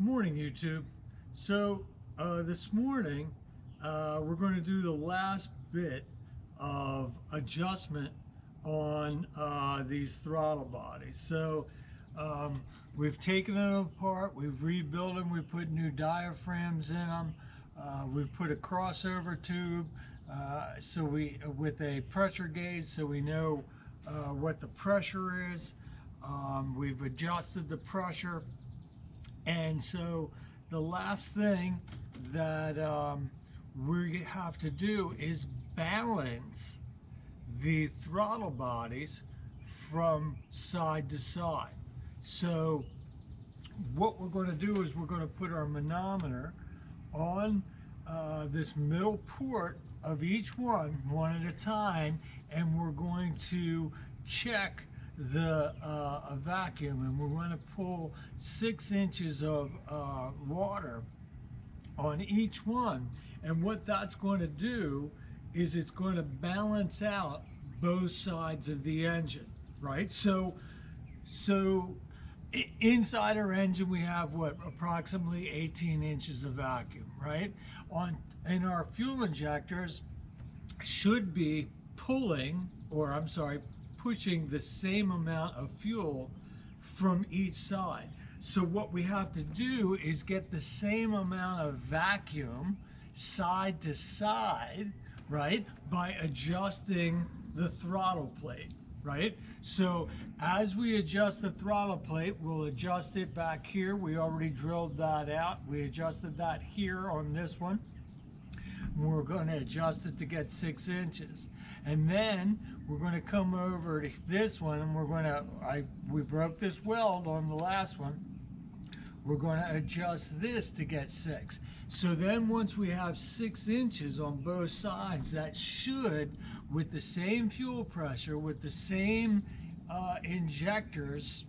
Morning, YouTube. So this morning we're going to do the last bit of adjustment on these throttle bodies. So we've taken them apart, we've rebuilt them, we put new diaphragms in them, we've put a crossover tube with a pressure gauge so we know what the pressure is. We've adjusted the pressure. And so the last thing that we have to do is balance the throttle bodies from side to side. So what we're going to do is we're going to put our manometer on this middle port of each one at a time, and we're going to check the vacuum, and we're going to pull 6 inches of water on each one. And what that's going to do is it's going to balance out both sides of the engine, right? So inside our engine we have what, approximately 18 inches of vacuum, right? In our fuel injectors should be pushing the same amount of fuel from each side. So what we have to do is get the same amount of vacuum side to side, right, by adjusting the throttle plate, right? So as we adjust the throttle plate, we'll adjust it back here. We already drilled that out. We adjusted that here on this one. We're going to adjust it to get 6 inches. And then we're going to come over to this one, and we broke this weld on the last one. We're going to adjust this to get 6. So then once we have 6 inches on both sides, that should, with the same fuel pressure, with the same injectors,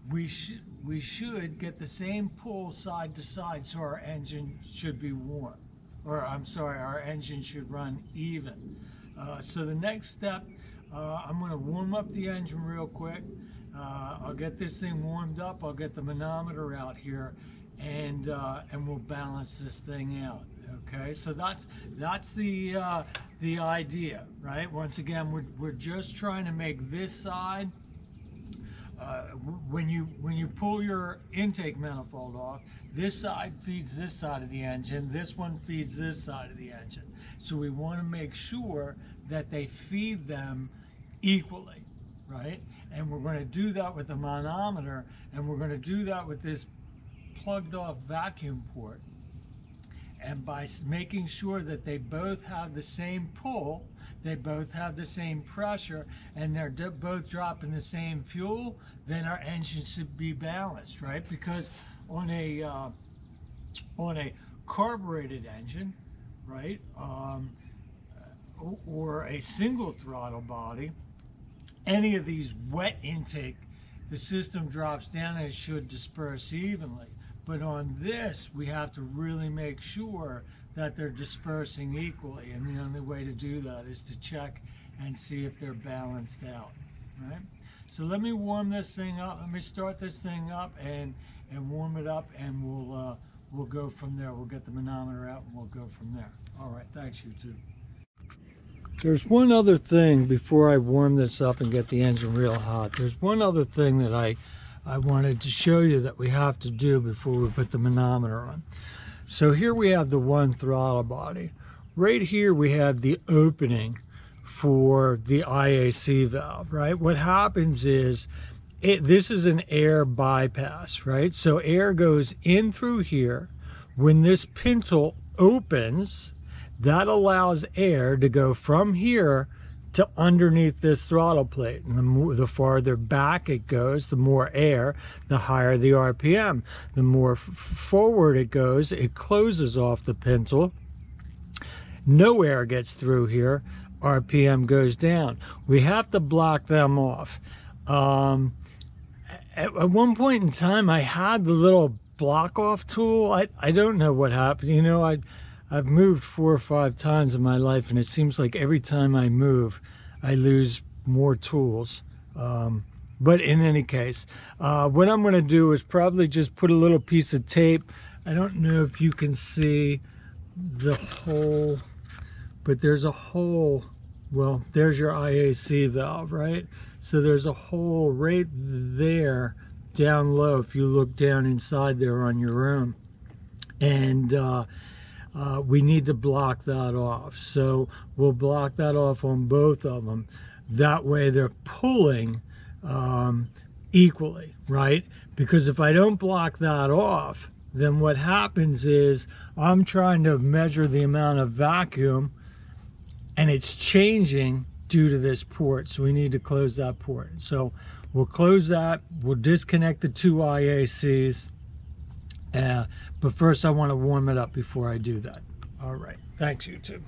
we should get the same pull side to side, so our engine should be warm. Our engine should run even. So the next step, I'm going to warm up the engine real quick. I'll get this thing warmed up. I'll get the manometer out here, and we'll balance this thing out. Okay, so that's the idea, right? Once again, we're just trying to make this side. When you pull your intake manifold off, this side feeds this side of the engine, this one feeds this side of the engine. So we want to make sure that they feed them equally, right? And we're going to do that with the manometer, and we're going to do that with this plugged off vacuum port. And by making sure that they both have the same pull, they both have the same pressure, and they're both dropping the same fuel, then our engine should be balanced, right? Because on a carbureted engine, right, or a single throttle body, any of these wet intake, the system drops down and it should disperse evenly. But on this, we have to really make sure that they're dispersing equally, and the only way to do that is to check and see if they're balanced out, right? So let me warm this thing up. Let me start this thing up and warm it up, and we'll go from there. We'll get the manometer out and we'll go from there. All right, thanks, YouTube. There's one other thing before I warm this up and get the engine real hot. There's one other thing that I wanted to show you that we have to do before we put the manometer on. So here we have the one throttle body. Right here we have the opening for the IAC valve, right? What happens is this is an air bypass, right? So air goes in through here. When this pintle opens, that allows air to go from here to underneath this throttle plate. And the farther back it goes, the more air, the higher the RPM. The more forward it goes, it closes off the pintle. No air gets through here, RPM goes down. We have to block them off. At one point in time, I had the little block off tool. I don't know what happened. You know, I've moved 4 or 5 times in my life, and it seems like every time I move, I lose more tools. But in any case, what I'm going to do is probably just put a little piece of tape. I don't know if you can see the hole, but there's a hole. Well, there's your IAC valve, right? So there's a hole right there down low if you look down inside there on your own. And we need to block that off. So we'll block that off on both of them. That way they're pulling equally, right? Because if I don't block that off, then what happens is I'm trying to measure the amount of vacuum and it's changing due to this port. So we need to close that port. So we'll close that. We'll disconnect the two IACs. But first I want to warm it up before I do that. All right. Thanks, YouTube.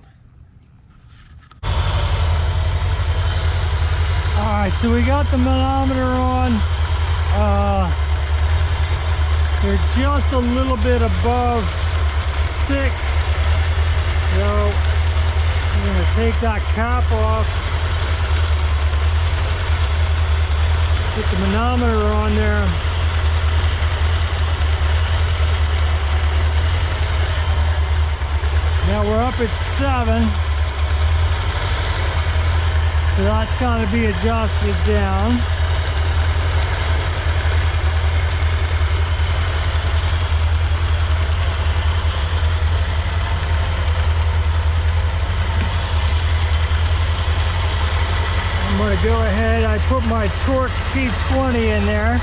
All right, so we got the manometer on. They're just a little bit above 6. So I'm going to take that cap off. Put the manometer on there. Now we're up at 7. So that's got to be adjusted down. I'm going to go ahead, I put my Torx T20 in there.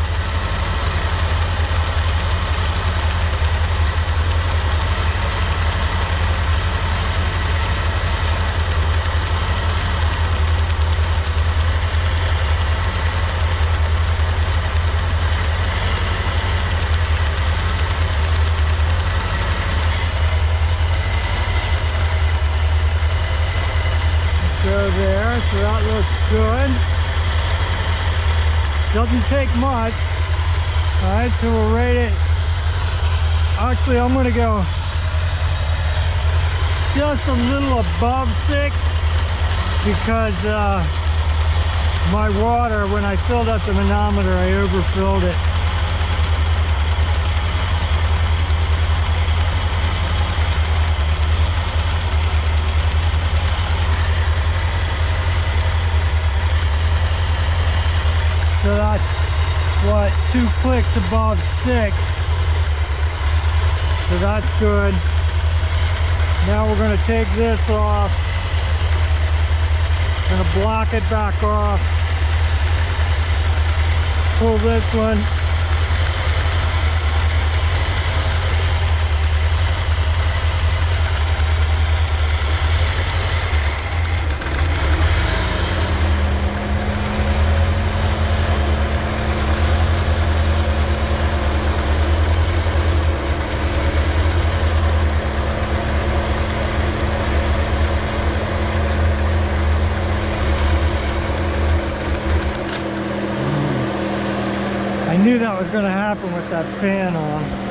There, so that looks good. Doesn't take much. All right, so we'll rate it. Actually, I'm going to go just a little above 6 because my water, when I filled up the manometer, I overfilled it. So that's, what, 2 clicks above 6. So that's good. Now we're going to take this off. Going to block it back off. Pull this one. I knew that was going to happen with that fan on.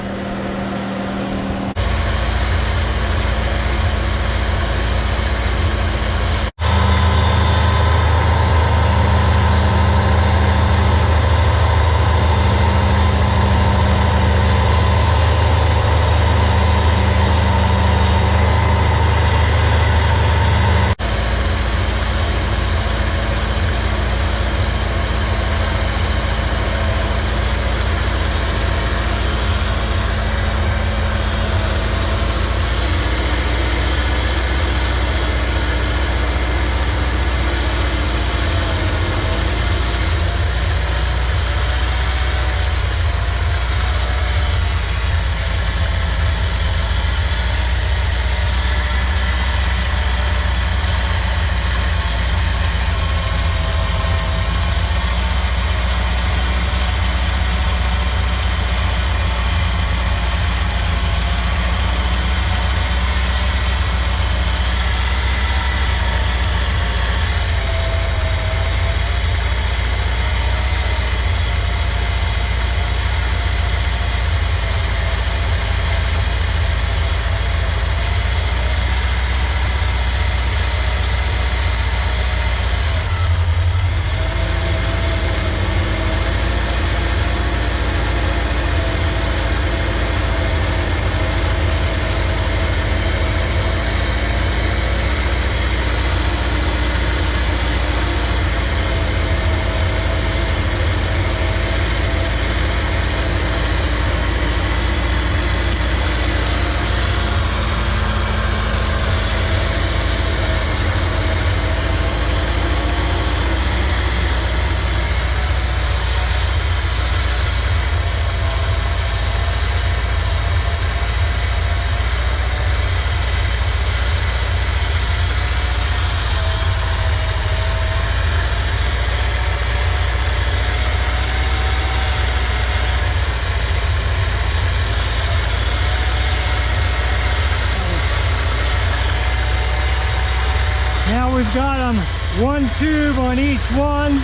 I've got them one tube on each one.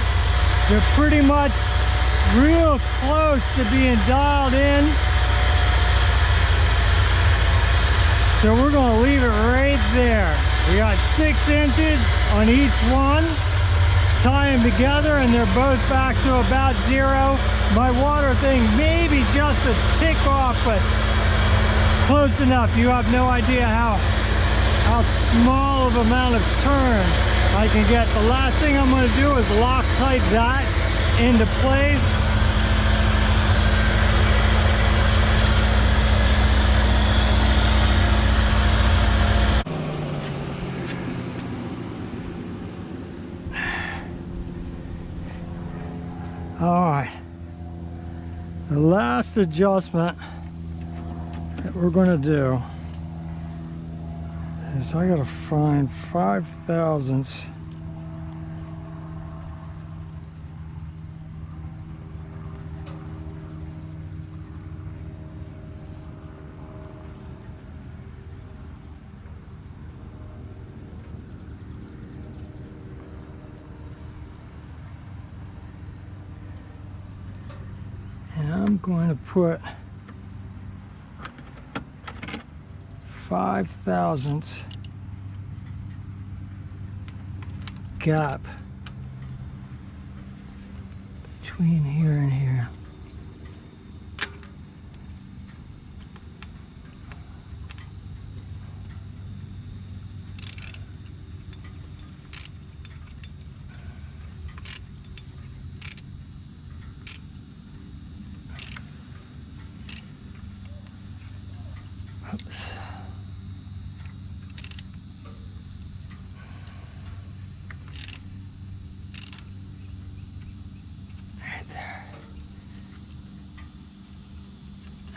They're pretty much real close to being dialed in. So we're going to leave it right there. We got 6 inches on each one. Tie them together and they're both back to about 0. My water thing may be just a tick off, but close enough. You have no idea how small of amount of turn I can get. The last thing I'm going to do is Loctite that into place. All right, the last adjustment that we're going to do is I got to find 5/1000ths and I'm going to put 5/1000ths gap between here and here. Oops.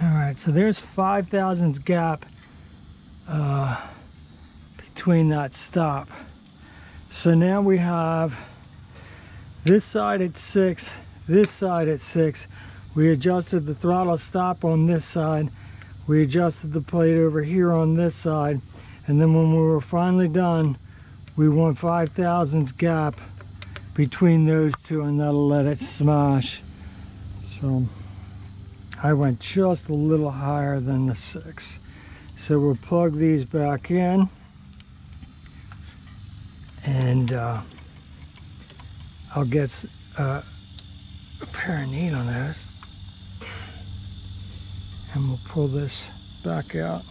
Alright, so there's 5/1000ths gap between that stop. So now we have this side at 6, this side at 6. We adjusted the throttle stop on this side. We adjusted the plate over here on this side. And then when we were finally done, we want 5/1000ths gap between those two, and that'll let it smash. So I went just a little higher than the 6. So we'll plug these back in, and I'll get a pair of needle nose, and we'll pull this back out.